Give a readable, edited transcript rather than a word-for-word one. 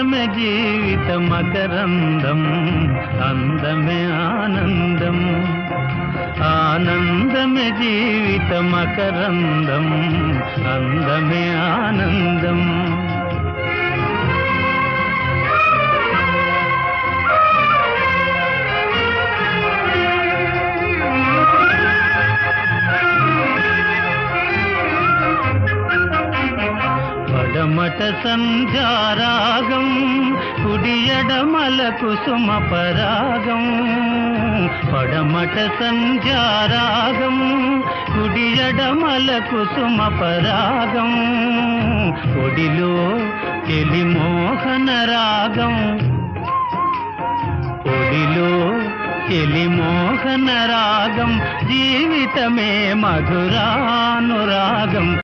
ఆనందమే జీవిత మకరందం, అందమే ఆనందం. ఆనందమే జీవిత మకరందం, అందమే ఆనందం. పడమట సంధ్యారాగం, కుడియడమల కుసుమ పరాగం. పడమట సంధ్యారాగం, కుడియడమల కుసుమ పరాగం. ఒడిలో చెలి మోహన రాగం, ఒడిలో చెలి మోహన రాగం. జీవితమే మధురానురాగం.